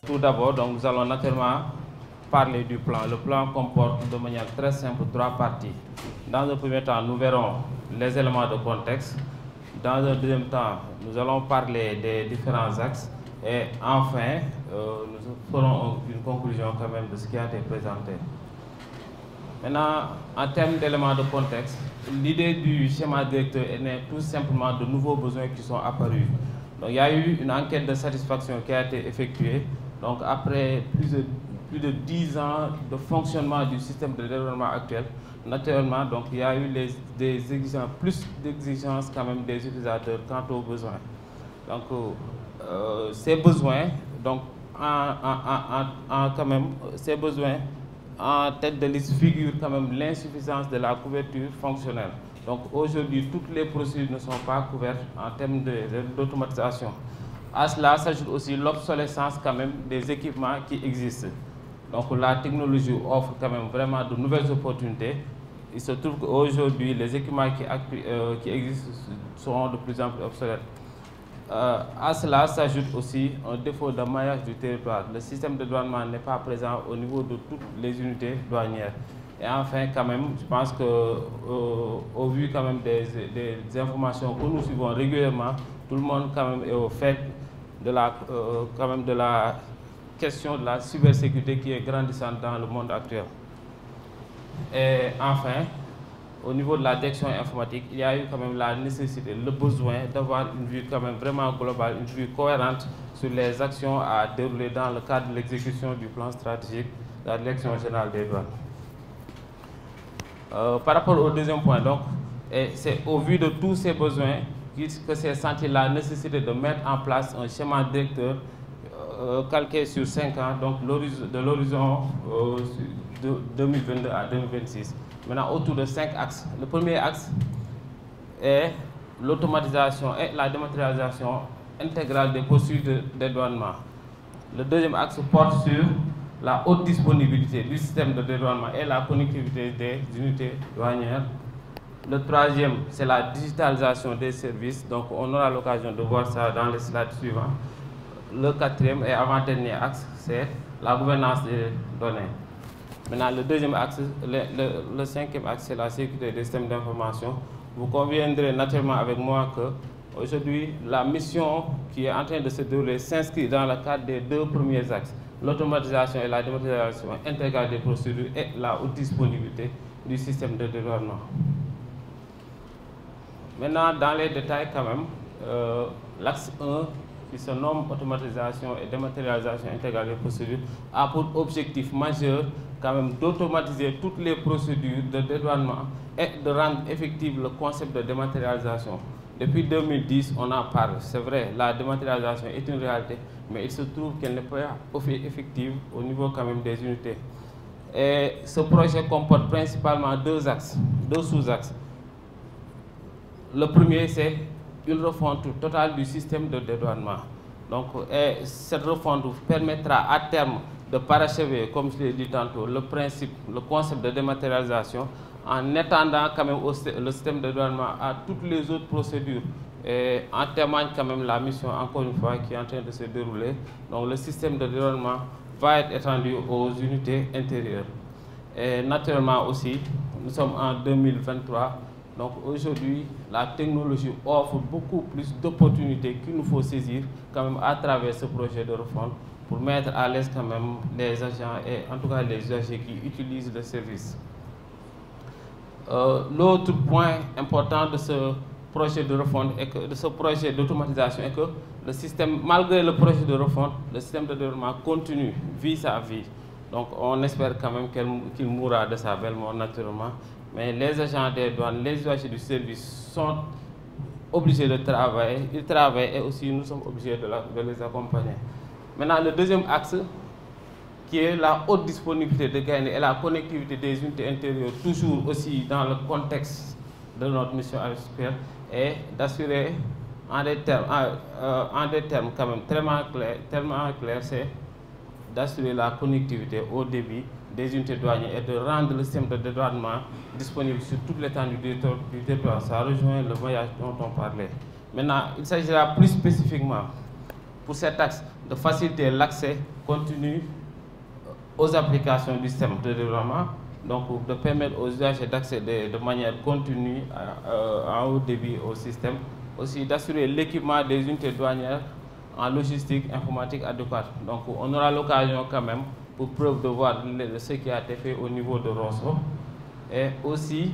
Tout d'abord, donc, nous allons naturellement parler du plan. Le plan comporte de manière très simple 3 parties. Dans un premier temps, nous verrons les éléments de contexte. Dans un deuxième temps, nous allons parler des différents axes. Et enfin, nous ferons une conclusion quand même de ce qui a été présenté. Maintenant, en termes d'éléments de contexte, l'idée du schéma directeur est née tout simplement de nouveaux besoins qui sont apparus. Donc, il y a eu une enquête de satisfaction qui a été effectuée. Donc, après plus de 10 ans de fonctionnement du système de développement actuel, naturellement, donc, il y a eu des exigences, plus d'exigences quand même des utilisateurs quant aux besoins. Donc, ces besoins, donc, quand même, ces besoins, en tête de liste figure quand même l'insuffisance de la couverture fonctionnelle. Donc aujourd'hui, toutes les procédures ne sont pas couvertes en termes d'automatisation. À cela s'ajoute aussi l'obsolescence quand même des équipements qui existent. Donc la technologie offre quand même vraiment de nouvelles opportunités. Il se trouve qu'aujourd'hui, les équipements qui existent seront de plus en plus obsolètes. À cela s'ajoute aussi un défaut de maillage du territoire. Le système de douanement n'est pas présent au niveau de toutes les unités douanières. Et enfin, quand même, je pense qu'au vu quand même des informations que nous suivons régulièrement, tout le monde quand même est au fait de la question de la cybersécurité qui est grandissante dans le monde actuel. Et enfin, au niveau de la direction informatique, il y a eu quand même la nécessité, le besoin d'avoir une vue quand même vraiment globale, une vue cohérente sur les actions à dérouler dans le cadre de l'exécution du plan stratégique de la Direction générale des douanes. Par rapport au deuxième point, donc, c'est au vu de tous ces besoins que s'est senti la nécessité de mettre en place un schéma directeur calqué sur 5 ans, donc de l'horizon de 2022 à 2026. Maintenant, autour de 5 axes. Le premier axe est l'automatisation et la dématérialisation intégrale des procédures de dédouanement. Le deuxième axe porte sur la haute disponibilité du système de dédouanement et la connectivité des unités douanières. Le troisième, c'est la digitalisation des services. Donc, on aura l'occasion de voir ça dans les slides suivants. Le quatrième et avant-dernier axe, c'est la gouvernance des données. Maintenant, le deuxième axe, le cinquième axe, c'est la sécurité des systèmes d'information. Vous conviendrez naturellement avec moi que aujourd'hui, la mission qui est en train de se dérouler s'inscrit dans le cadre des 2 premiers axes, l'automatisation et la dématérialisation intégrale des procédures et la haute disponibilité du système de dédouanement. Maintenant, dans les détails quand même, l'axe 1, qui se nomme automatisation et dématérialisation intégrale des procédures, a pour objectif majeur quand même d'automatiser toutes les procédures de dédouanement et de rendre effectif le concept de dématérialisation. Depuis 2010, on en parle. C'est vrai, la dématérialisation est une réalité, mais il se trouve qu'elle n'est pas effective au niveau quand même des unités. Et ce projet comporte principalement 2 axes, 2 sous-axes. Le premier, c'est une refonte totale du système de dédouanement. Donc, cette refonte permettra à terme de parachever, comme je l'ai dit tantôt, le concept de dématérialisation en étendant quand même le système de dédouanement à toutes les autres procédures. Et en témoigne quand même la mission, encore une fois, qui est en train de se dérouler. Donc, le système de dédouanement va être étendu aux unités intérieures. Et naturellement aussi, nous sommes en 2023. Donc aujourd'hui, la technologie offre beaucoup plus d'opportunités qu'il nous faut saisir quand même à travers ce projet de refonte pour mettre à l'aise quand même les agents et en tout cas les usagers qui utilisent le service. L'autre point important de ce projet de refonte et de ce projet d'automatisation est que le système, malgré le projet de refonte, le système de développement continue, vit sa vie. Donc on espère quand même qu'il mourra de sa belle mort naturellement. Mais les agents des douanes, les usagers du service sont obligés de travailler. Ils travaillent et aussi nous sommes obligés de les accompagner. Maintenant, le deuxième axe, qui est la haute disponibilité de Gaïndé et la connectivité des unités intérieures, toujours aussi dans le contexte de notre mission AFSPR, est d'assurer en des termes quand même tellement clairs, c'est d'assurer la connectivité au débit des unités douanières et de rendre le système de dédouanement disponible sur toute l'étendue du territoire. Ça rejoint le voyage dont on parlait. Maintenant, il s'agira plus spécifiquement pour cet axe de faciliter l'accès continu aux applications du système de développement, donc de permettre aux usagers d'accéder de manière continue en haut débit au système, aussi d'assurer l'équipement des unités douanières en logistique informatique adéquate. Donc on aura l'occasion quand même, pour preuve de voir ce qui a été fait au niveau de Rosso, et aussi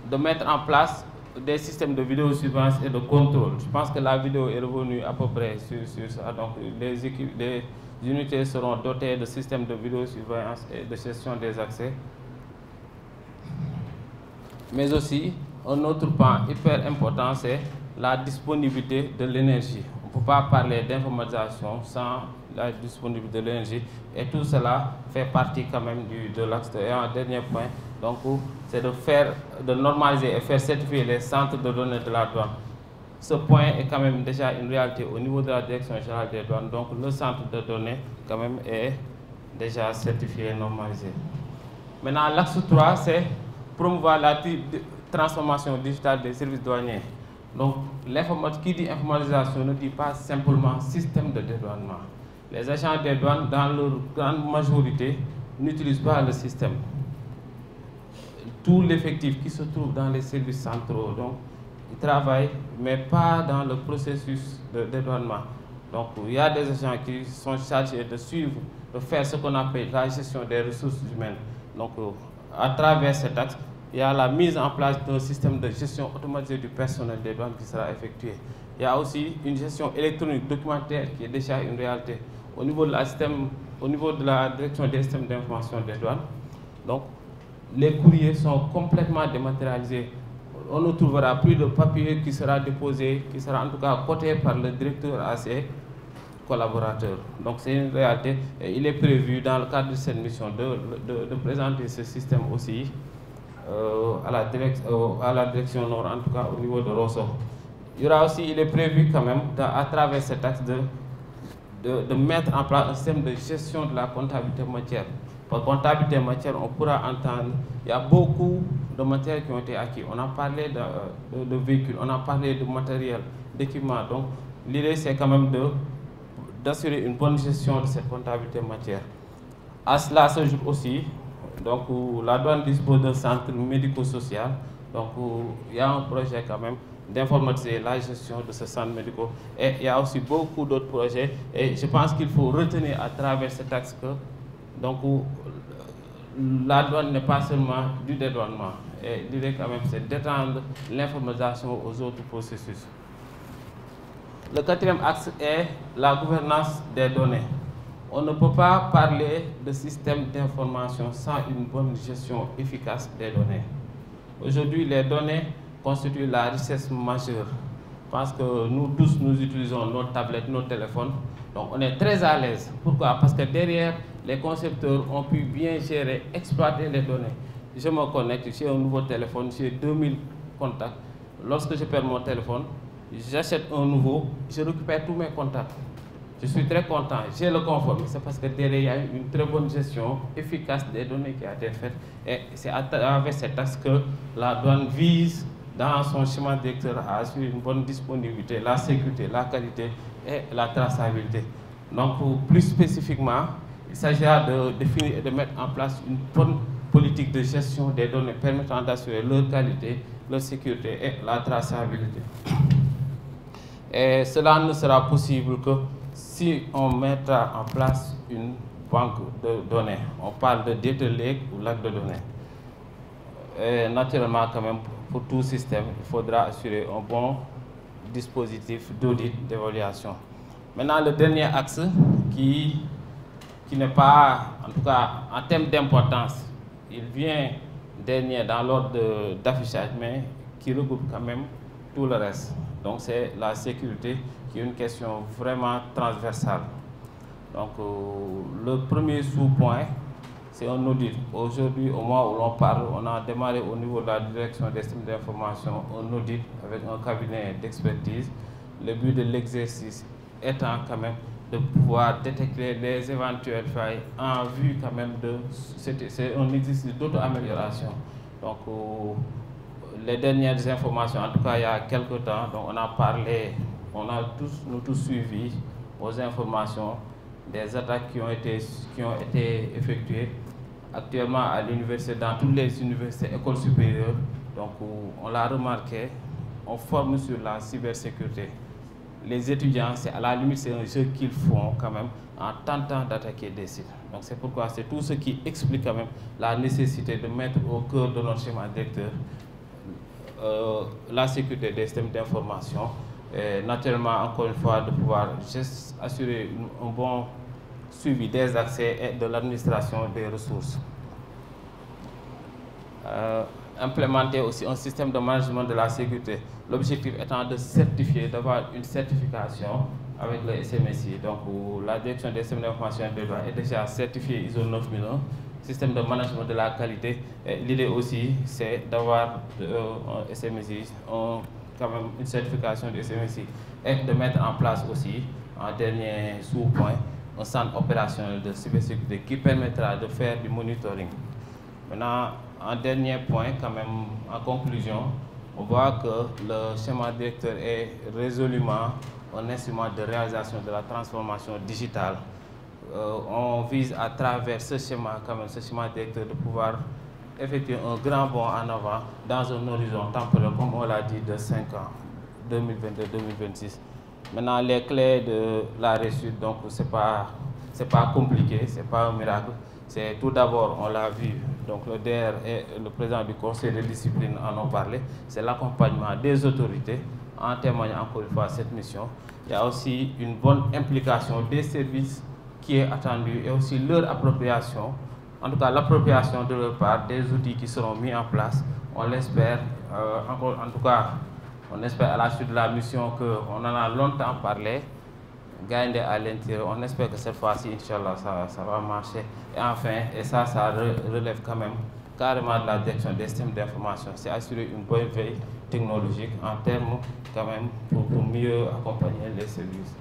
de mettre en place des systèmes de vidéosurveillance et de contrôle. Je pense que la vidéo est revenue à peu près sur ça. Donc les unités seront dotées de systèmes de vidéosurveillance et de gestion des accès. Mais aussi, un autre point hyper important, c'est la disponibilité de l'énergie. On ne peut pas parler d'informatisation sans la disponibilité de l'énergie. Et tout cela fait partie quand même de l'axe. Et un dernier point, donc, c'est de normaliser et faire certifier les centres de données de la douane. Ce point est quand même déjà une réalité au niveau de la Direction générale des douanes. Donc le centre de données quand même est déjà certifié et normalisé. Maintenant, l'axe 3, c'est promouvoir la transformation digitale des services douaniers. Donc, qui dit informatisation ne dit pas simplement système de dédouanement. Les agents des douanes, dans leur grande majorité, n'utilisent pas le système. Tout l'effectif qui se trouve dans les services centraux, donc, ils travaillent, mais pas dans le processus de dédouanement. Donc, il y a des agents qui sont chargés de suivre, de faire ce qu'on appelle la gestion des ressources humaines. Donc, à travers cet axe, il y a la mise en place d'un système de gestion automatisée du personnel des douanes qui sera effectué. Il y a aussi une gestion électronique documentaire qui est déjà une réalité au niveau de la direction des systèmes d'information des douanes. Donc, les courriers sont complètement dématérialisés. On ne trouvera plus de papier qui sera déposé, qui sera en tout cas coté par le directeur à ses collaborateurs. Donc c'est une réalité et il est prévu dans le cadre de cette mission de présenter ce système aussi à la direction nord, en tout cas au niveau de Rosso. Il est prévu quand même à travers cet axe de mettre en place un système de gestion de la comptabilité matière. Pour comptabilité matière, on pourra entendre, il y a beaucoup de matières qui ont été acquis. On a parlé de véhicules, on a parlé de matériel, d'équipement. Donc, l'idée, c'est quand même d'assurer une bonne gestion de cette comptabilité matière. À cela s'ajoute aussi, donc, la douane dispose d'un centre médico-social. Donc, il y a un projet quand même d'informatiser la gestion de ce centre médico. Et il y a aussi beaucoup d'autres projets. Et je pense qu'il faut retenir à travers cet axe que donc, la douane n'est pas seulement du dédouanement. Et l'idée quand même, c'est d'étendre l'informatisation aux autres processus. Le quatrième axe est la gouvernance des données. On ne peut pas parler de système d'information sans une bonne gestion efficace des données. Aujourd'hui, les données constituent la richesse majeure. Parce que nous tous, nous utilisons nos tablettes, nos téléphones. Donc on est très à l'aise. Pourquoi? Parce que derrière, les concepteurs ont pu bien gérer, exploiter les données. Je me connecte, j'ai un nouveau téléphone, j'ai 2000 contacts. Lorsque je perds mon téléphone, j'achète un nouveau, je récupère tous mes contacts. Je suis très content, j'ai le confort, mais c'est parce que derrière, il y a une très bonne gestion efficace des données qui a été faite. Et c'est à travers cet axe que la douane vise, dans son schéma directeur, à assurer une bonne disponibilité, la sécurité, la qualité et la traçabilité. Donc, plus spécifiquement, il s'agira de définir et de mettre en place une bonne politique de gestion des données permettant d'assurer leur qualité, leur sécurité et la traçabilité. Et cela ne sera possible que si on mettra en place une banque de données. On parle de data lake ou lac de données. Et naturellement, quand même, pour tout système, il faudra assurer un bon dispositif d'audit, d'évaluation. Maintenant, le dernier axe qui n'est pas, en tout cas, en termes d'importance, il vient dernier dans l'ordre d'affichage, mais qui regroupe quand même tout le reste. Donc, c'est la sécurité qui est une question vraiment transversale. Donc, le premier sous-point, c'est un audit. Aujourd'hui, au moment où l'on parle, on a démarré au niveau de la direction des systèmes d'information un audit avec un cabinet d'expertise. Le but de l'exercice étant quand même de pouvoir détecter les éventuelles failles en vue quand même de... C'est un exercice d'auto-amélioration. Donc, les dernières informations, en tout cas il y a quelques temps, donc on a parlé, nous tous suivi aux informations des attaques qui ont été effectuées actuellement à l'université, dans toutes les universités, écoles supérieures. Donc on l'a remarqué, on forme sur la cybersécurité. Les étudiants, c'est à la limite, c'est un jeu qu'ils font quand même en tentant d'attaquer des sites. Donc c'est pourquoi c'est tout ce qui explique quand même la nécessité de mettre au cœur de notre schéma directeur la sécurité des systèmes d'information. Naturellement, encore une fois, de pouvoir juste assurer un bon suivi des accès et de l'administration des ressources. Implémenter aussi un système de management de la sécurité. L'objectif étant de certifier, d'avoir une certification avec le SMSI. Donc, la direction des systèmes d'information est déjà certifiée ISO 9001, système de management de la qualité. L'idée aussi, c'est d'avoir un SMSI, quand même une certification du SMSI, et de mettre en place aussi, en dernier sous-point, un centre opérationnel de cybersécurité qui permettra de faire du monitoring. Maintenant, en dernier point, quand même, en conclusion, on voit que le schéma directeur est résolument un instrument de réalisation de la transformation digitale. On vise à travers ce schéma, quand même, ce schéma directeur, de pouvoir effectuer un grand bond en avant dans un horizon temporel, comme on l'a dit, de 5 ans, 2022-2026. Maintenant, les clés de la réussite, donc, c'est pas compliqué, c'est pas un miracle. C'est tout d'abord, on l'a vu, donc le DR et le président du conseil de discipline en ont parlé, c'est l'accompagnement des autorités, en témoignant encore une fois cette mission. Il y a aussi une bonne implication des services qui est attendue et aussi leur appropriation, en tout cas l'appropriation de leur part des outils qui seront mis en place. On l'espère, en tout cas, on espère à la suite de la mission qu'on en a longtemps parlé, gagner à l'intérieur. On espère que cette fois-ci, Inch'Allah, ça va marcher. Et enfin, et ça relève quand même carrément de la direction des systèmes d'information. C'est assurer une bonne veille technologique en termes quand même pour mieux accompagner les services.